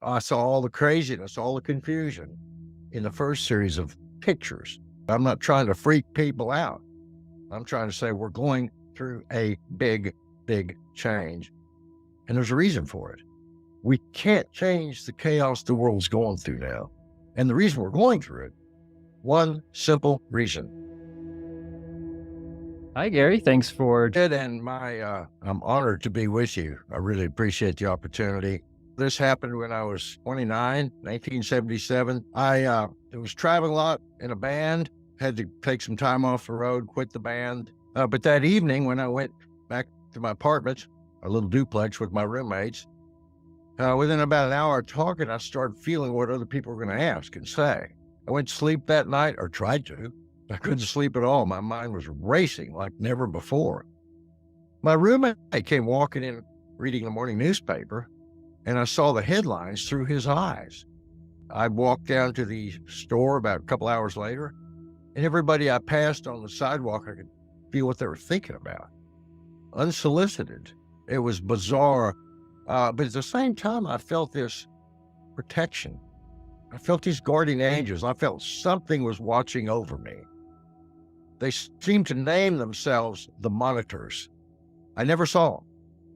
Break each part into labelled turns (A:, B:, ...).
A: I saw all the craziness, all the confusion in the first series of pictures. I'm not trying to freak people out. I'm trying to say we're going through a big, big change. And there's a reason for it. We can't change the chaos the world's going through now. And the reason we're going through it, one simple reason.
B: Hi, Gary. Thanks for.
A: And I'm honored to be with you. I really appreciate the opportunity. This happened when I was 29, 1977. I was traveling a lot in a band, had to take some time off the road, quit the band. But that evening when I went back to my apartment, a little duplex with my roommates, within about an hour of talking, I started feeling what other people were going to ask and say. I went to sleep that night, or tried to. I couldn't sleep at all. My mind was racing like never before. My roommate came walking in, reading the morning newspaper, and I saw the headlines through his eyes. I walked down to the store about a couple hours later, and everybody I passed on the sidewalk, I could feel what they were thinking about. Unsolicited. It was bizarre. But at the same time, I felt this protection. I felt these guardian angels. I felt something was watching over me. They seemed to name themselves the monitors. I never saw them,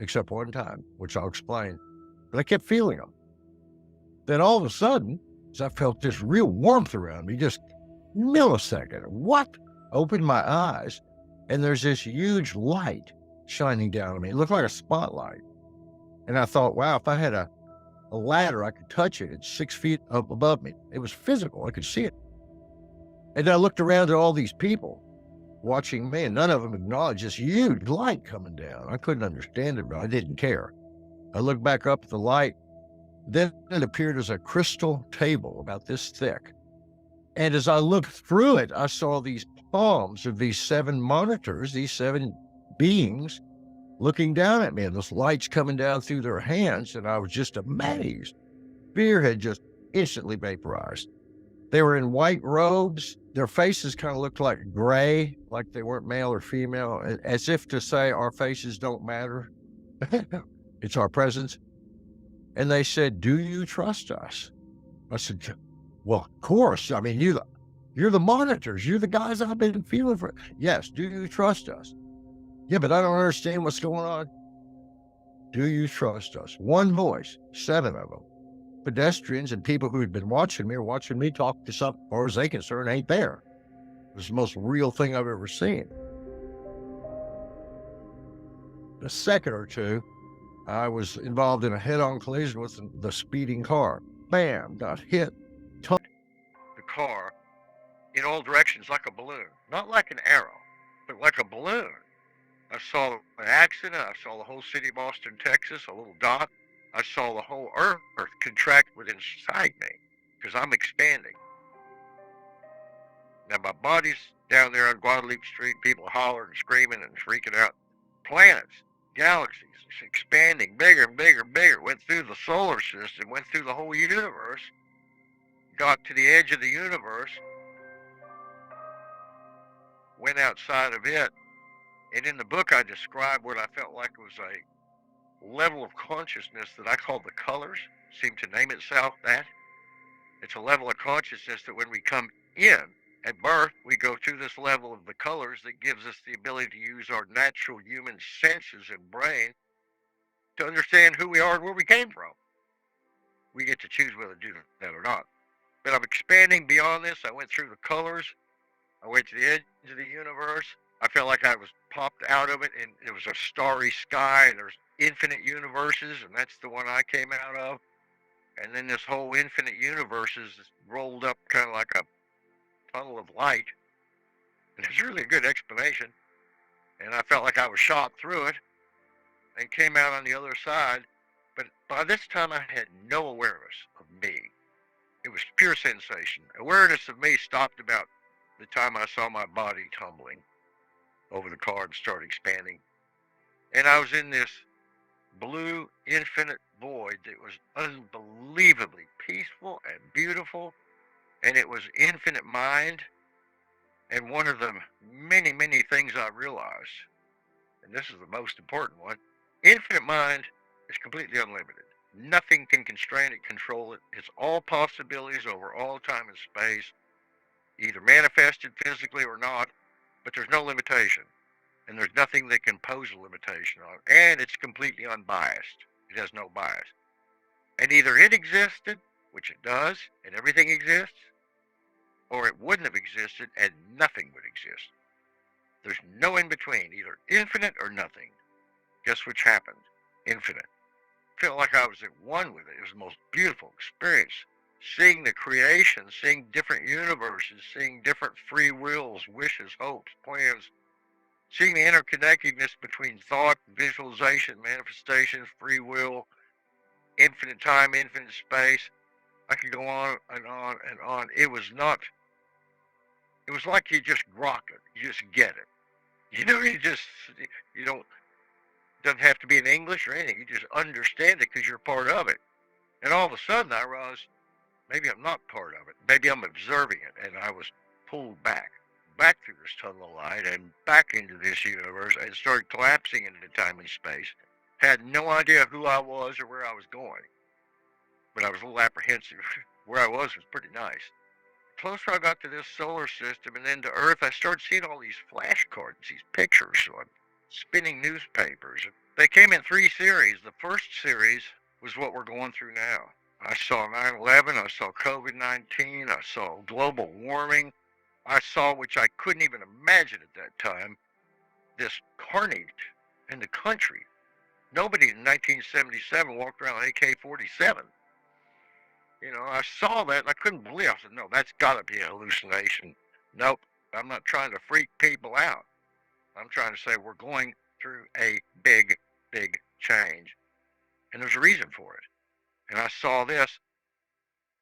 A: except one time, which I'll explain. But I kept feeling them. Then all of a sudden, I felt this real warmth around me, just millisecond. What? Opened my eyes, and there's this huge light shining down on me. It looked like a spotlight. And I thought, wow, if I had a ladder, I could touch it. It's 6 feet up above me. It was physical. I could see it. And I looked around at all these people watching me, and none of them acknowledged this huge light coming down. I couldn't understand it, but I didn't care. I looked back up at the light. Then it appeared as a crystal table about this thick. And as I looked through it, I saw these palms of these 7 monitors, these 7 beings looking down at me, and this light's coming down through their hands, and I was just amazed. Fear had just instantly vaporized. They were in white robes. Their faces kind of looked like gray, like they weren't male or female, as if to say our faces don't matter. It's our presence. And they said, "Do you trust us?" I said, "Well, of course. I mean, you're the monitors. You're the guys I've been feeling for." "Yes, do you trust us?" "Yeah, but I don't understand what's going on." "Do you trust us?" One voice, 7 of them. Pedestrians and people who had been watching me or watching me talk to something, as far as they concerned, ain't there. It was the most real thing I've ever seen. A second or two, I was involved in a head-on collision with the speeding car. Bam, got hit. The car in all directions like a balloon. Not like an arrow, but like a balloon. I saw an accident. I saw the whole city of Austin, Texas, a little dot. I saw the whole earth contract within inside me because I'm expanding. Now my body's down there on Guadalupe Street, people hollering, screaming, and freaking out. Planets, galaxies, expanding bigger and bigger and bigger. Went through the solar system, went through the whole universe, got to the edge of the universe, went outside of it. And in the book, I described what I felt like was a level of consciousness that I call the colors, seemed to name itself that. It's a level of consciousness that when we come in at birth, we go through this level of the colors that gives us the ability to use our natural human senses and brain to understand who we are and where we came from. We get to choose whether to do that or not. But I'm expanding beyond this. I went through the colors. I went to the edge of the universe. I felt like I was popped out of it, and it was a starry sky, and there's infinite universes, and that's the one I came out of. And then this whole infinite universe is rolled up kind of like a tunnel of light. And it's really a good explanation. And I felt like I was shot through it and came out on the other side. But by this time, I had no awareness of me. It was pure sensation. Awareness of me stopped about the time I saw my body tumbling over the car and started expanding. And I was in this blue infinite void that was unbelievably peaceful and beautiful, and it was infinite mind. And one of the many, many things I realized, and this is the most important one, infinite mind is completely unlimited. Nothing can constrain it, control it. It's all possibilities over all time and space, either manifested physically or not, but there's no limitation. And there's nothing that can pose a limitation on it. And it's completely unbiased. It has no bias. And either it existed, which it does, and everything exists, or it wouldn't have existed and nothing would exist. There's no in between, either infinite or nothing. Guess which happened? Infinite. I felt like I was at one with it. It was the most beautiful experience. Seeing the creation, seeing different universes, seeing different free wills, wishes, hopes, plans, seeing the interconnectedness between thought, visualization, manifestation, free will, infinite time, infinite space. I could go on and on and on. It was like you just grok it. You just get it. You don't, doesn't have to be in English or anything. You just understand it because you're part of it. And all of a sudden I realized maybe I'm not part of it. Maybe I'm observing it. And I was pulled back through this tunnel of light and back into this universe and started collapsing into time and space. Had no idea who I was or where I was going. But I was a little apprehensive. Where I was pretty nice. The closer I got to this solar system and then to Earth, I started seeing all these flashcards, these pictures on spinning newspapers. They came in 3 series. The first series was what we're going through now. I saw 9/11, I saw COVID-19, I saw global warming. I saw, which I couldn't even imagine at that time, this carnage in the country. Nobody in 1977 walked around with AK-47. I saw that and I couldn't believe it. I said, no, that's got to be a hallucination. Nope, I'm not trying to freak people out. I'm trying to say we're going through a big, big change. And there's a reason for it. And I saw this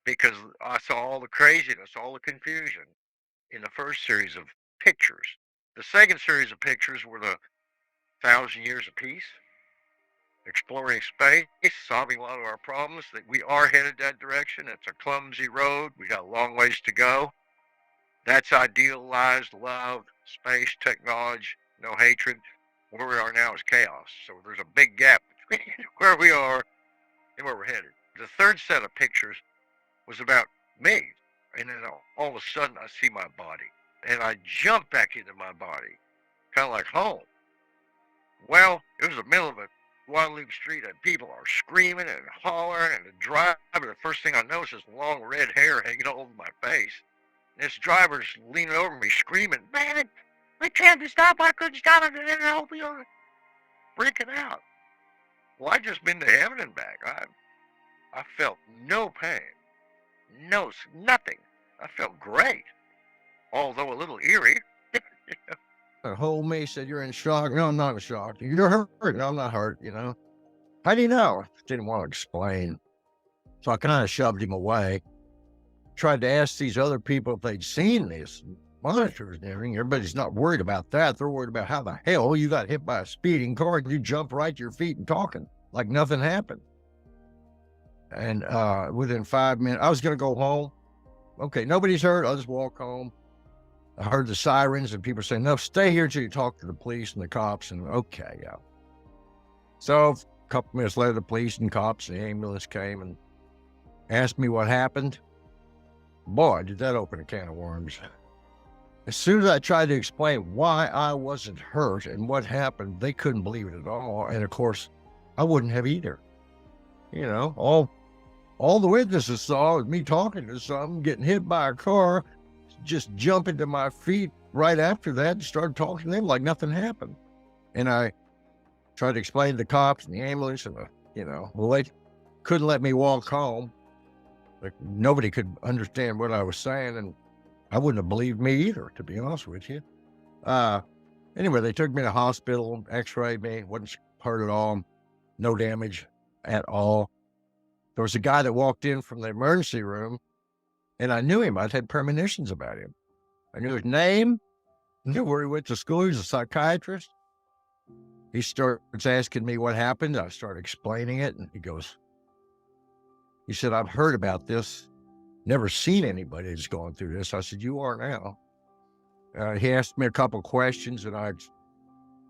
A: because I saw all the craziness, all the confusion in the first series of pictures. The second series of pictures were the 1,000 Years of Peace, exploring space, solving a lot of our problems, that we are headed that direction. It's a clumsy road. We got a long ways to go. That's idealized love, space, technology, no hatred. Where we are now is chaos. So there's a big gap between where we are and where we're headed. The third set of pictures was about me. And then all of a sudden I see my body. And I jump back into my body, kind of like home. Well, it was the middle of a Guadalupe street and people are screaming and hollering, and the driver, the first thing I noticed is long red hair hanging all over my face. And this driver's leaning over me screaming, man, I can't stop, I couldn't stop it, and then I'll be freaking out. Well, I just been to heaven and back. I felt no pain, nothing. I felt great, although a little eerie. Hold me, said, you're in shock. No, I'm not in shock. You're hurt. No, I'm not hurt, How do you know? Didn't want to explain. So I kind of shoved him away. Tried to ask these other people if they'd seen this monitors and everything. Everybody's not worried about that. They're worried about how the hell you got hit by a speeding car and you jumped right to your feet and talking like nothing happened. And within 5 minutes, I was going to go home. Okay, nobody's hurt. I'll just walk home. I heard the sirens and people saying, no, stay here till you talk to the police and the cops. And okay, yeah. So a couple minutes later, the police and cops and the ambulance came and asked me what happened. Boy, did that open a can of worms. As soon as I tried to explain why I wasn't hurt and what happened, they couldn't believe it at all. And of course, I wouldn't have either. All the witnesses saw was me talking to something, getting hit by a car, just jumping to my feet right after that and started talking to them like nothing happened. And I tried to explain to the cops and the ambulance and well, they couldn't let me walk home. Like nobody could understand what I was saying, and I wouldn't have believed me either, to be honest with you. Anyway, they took me to the hospital, x-rayed me, wasn't hurt at all, no damage at all. There was a guy that walked in from the emergency room, and I knew him. I'd had premonitions about him. I knew his name, knew where he went to school. He was a psychiatrist. He starts asking me what happened. I started explaining it, and he said, I've heard about this, never seen anybody that's gone through this. I said, you are now. He asked me a couple questions, and I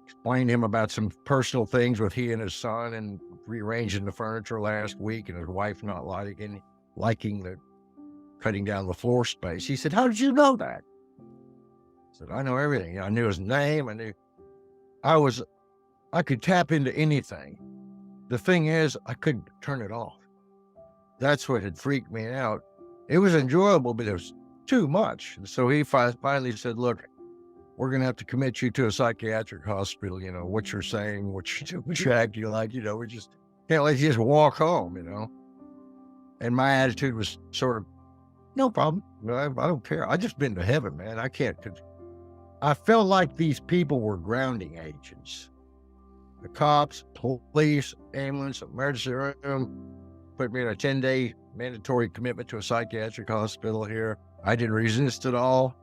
A: explained to him about some personal things with he and his son and rearranging the furniture last week and his wife not liking the cutting down the floor space. He said, "How did you know that?" I said, "I know everything. I knew his name. I could tap into anything. The thing is, I couldn't turn it off. That's what had freaked me out. It was enjoyable, but it was too much." And so he finally said, "Look, we're going to have to commit you to a psychiatric hospital. You know, what you're saying, what you're acting like, we just can't let you just walk home, And my attitude was sort of, no problem. I don't care. I just been to heaven, man. I can't. I felt like these people were grounding agents. The cops, police, ambulance, emergency room put me in a 10-day mandatory commitment to a psychiatric hospital here. I didn't resist at all.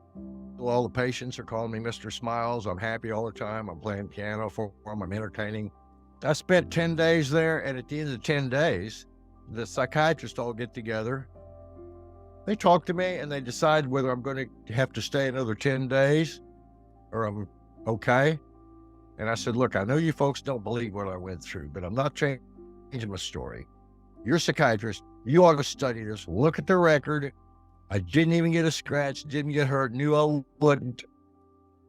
A: All the patients are calling me Mr. Smiles. I'm happy all the time. I'm playing piano for them. I'm entertaining. I spent 10 days there, and at the end of 10 days, the psychiatrists all get together. They talk to me, and they decide whether I'm going to have to stay another 10 days or I'm okay. And I said, "Look, I know you folks don't believe what I went through, but I'm not changing my story. You're a psychiatrist. You ought to study this. Look at the record. I didn't even get a scratch, didn't get hurt, knew I wouldn't.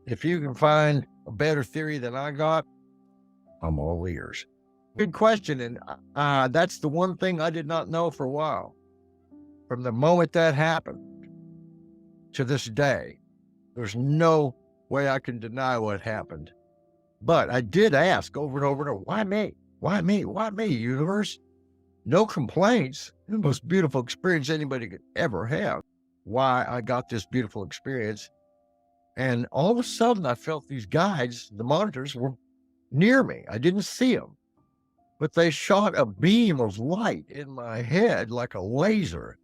A: If you can find a better theory than I got, I'm all ears." Good question. And that's the one thing I did not know for a while. From the moment that happened to this day, there's no way I can deny what happened. But I did ask over and over, why me? Why me? Why me, universe? No complaints. The most beautiful experience anybody could ever have. Why I got this beautiful experience. And all of a sudden I felt these guides, the monitors, were near me. I didn't see them, but they shot a beam of light in my head like a laser.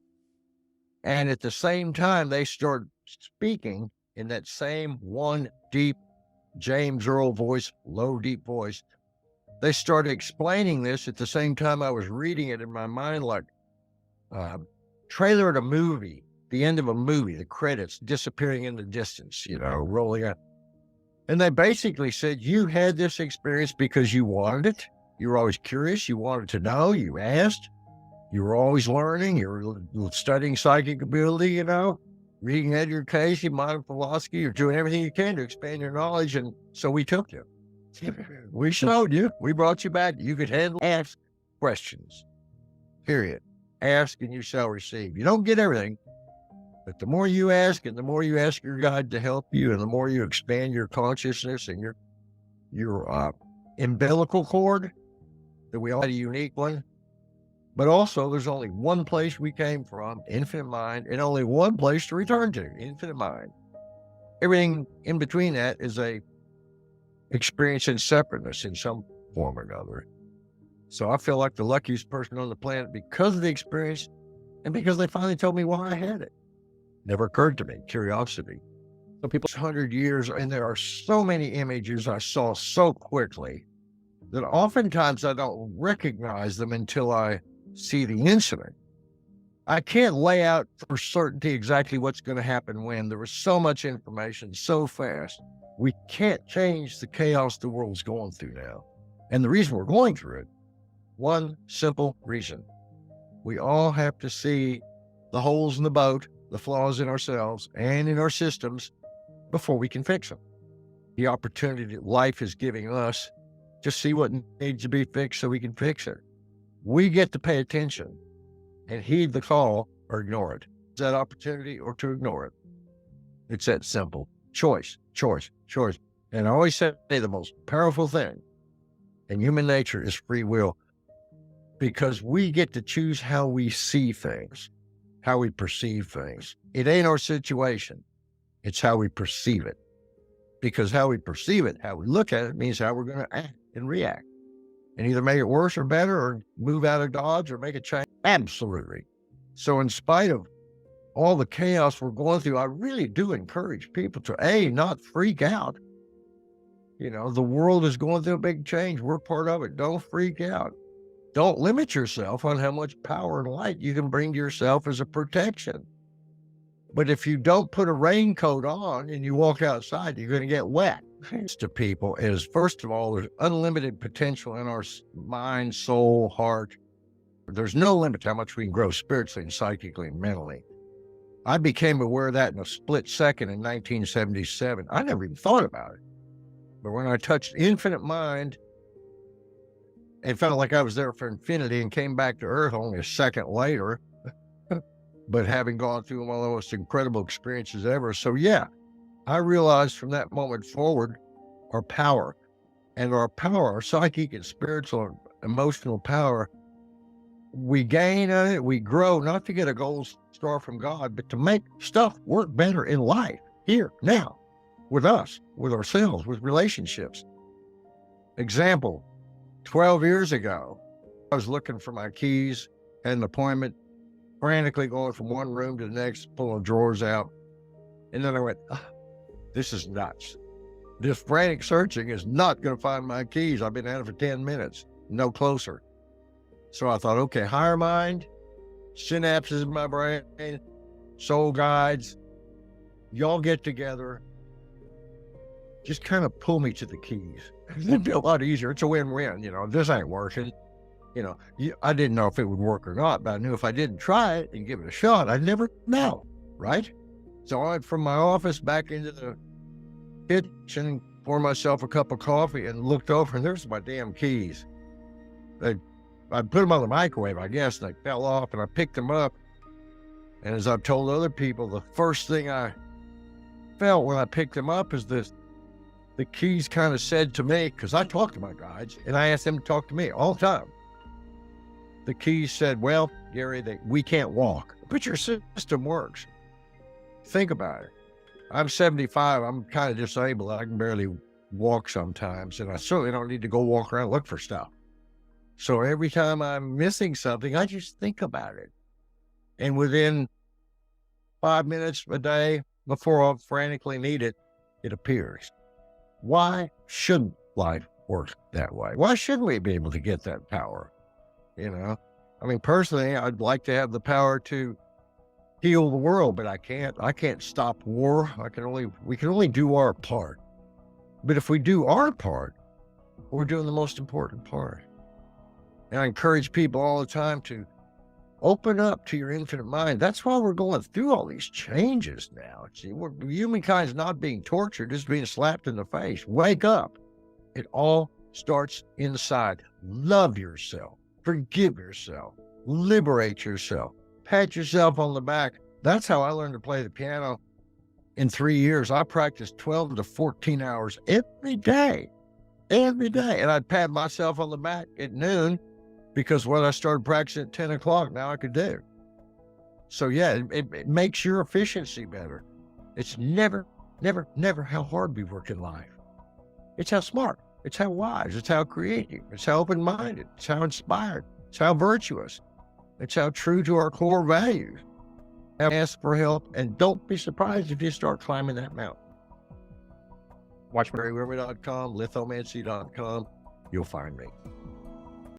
A: And at the same time, they started speaking in that same one deep James Earl voice, low, deep voice. They started explaining this at the same time I was reading it in my mind, like trailer at a movie, the end of a movie, the credits disappearing in the distance, rolling out. And they basically said, you had this experience because you wanted it. You were always curious. You wanted to know. You asked. You were always learning. You were studying psychic ability, reading Edgar Cayce, modern philosophy. You're doing everything you can to expand your knowledge. And so we took you. We showed you. We brought you back. You could handle, ask questions, period. Ask and you shall receive. You don't get everything, but the more you ask and the more you ask your guide to help you and the more you expand your consciousness and your umbilical cord, that we all had a unique one. But also, there's only one place we came from, infinite mind, and only one place to return to, infinite mind. Everything in between that is a experience in separateness in some form or another. So I feel like the luckiest person on the planet because of the experience and because they finally told me why I had it. Never occurred to me, curiosity. So people, 100 years, and there are so many images I saw so quickly that oftentimes I don't recognize them until I see the incident. I can't lay out for certainty exactly what's going to happen when. There was so much information so fast. We can't change the chaos the world's going through now. And the reason we're going through it, one simple reason. We all have to see the holes in the boat, the flaws in ourselves and in our systems before we can fix them. The opportunity that life is giving us to see what needs to be fixed so we can fix it. We get to pay attention and heed the call or ignore it. It's that opportunity or to ignore it. It's that simple. Choice, choice, choice. And I always say the most powerful thing in human nature is free will, because we get to choose how we see things, how we perceive things. It ain't our situation. It's how we perceive it. Because how we perceive it, how we look at it, means how we're going to act and react. And either make it worse or better or move out of Dodge or make it change. Absolutely. So in spite of all the chaos we're going through, I really do encourage people to, not freak out. The world is going through a big change. We're part of it. Don't freak out. Don't limit yourself on how much power and light you can bring to yourself as a protection. But if you don't put a raincoat on and you walk outside, you're going to get wet. To people is, first of all, there's unlimited potential in our mind, soul, heart. There's no limit to how much we can grow spiritually and psychically and mentally. I became aware of that in a split second in 1977. I never even thought about it. But when I touched infinite mind and felt like I was there for infinity and came back to Earth only a second later, but having gone through one of the most incredible experiences ever. So yeah, I realized from that moment forward, our power, our psychic and spiritual and emotional power, we gain on it, we grow, not to get a gold star from God, but to make stuff work better in life, here, now, with us, with ourselves, with relationships. Example, 12 years ago, I was looking for my keys, had an appointment, frantically going from one room to the next, pulling drawers out. And then I went, this is nuts. This frantic searching is not going to find my keys. I've been at it for 10 minutes, no closer. So I thought, okay, higher mind, synapses in my brain, soul guides, y'all get together, just kind of pull me to the keys. It'd be a lot easier. It's a win-win. This ain't working. I didn't know if it would work or not, but I knew if I didn't try it and give it a shot, I'd never know, right? So I went from my office back into the kitchen, poured myself a cup of coffee and looked over, and there's my damn keys. I put them on the microwave, I guess, and they fell off, and I picked them up. And as I've told other people, the first thing I felt when I picked them up is this. The keys kind of said to me, because I talk to my guides, and I ask them to talk to me all the time. The keys said, well, Gary, we can't walk, but your system works. Think about it. I'm 75. I'm kind of disabled. I can barely walk sometimes, and I certainly don't need to go walk around and look for stuff. So every time I'm missing something, I just think about it. And within 5 minutes a day, before I frantically need it, it appears. Why shouldn't life work that way? Why shouldn't we be able to get that power? Personally, I'd like to have the power to heal the world, but I can't stop war. We can only do our part. But if we do our part, we're doing the most important part. And I encourage people all the time to open up to your infinite mind. That's why we're going through all these changes now. See, humankind's not being tortured, just being slapped in the face. Wake up. It all starts inside. Love yourself. Forgive yourself. Liberate yourself. Pat yourself on the back. That's how I learned to play the piano. In 3 years, I practiced 12 to 14 hours every day. And I'd pat myself on the back at noon, because when I started practicing at 10 o'clock, now I could do. So yeah, it makes your efficiency better. It's never how hard we work in life. It's how smart, it's how wise, it's how creative, it's how open-minded, it's how inspired, it's how virtuous, it's how true to our core values. Ask for help, and don't be surprised if you start climbing that mountain. Watch GaryWimmer.com, lithomancy.com. You'll find me.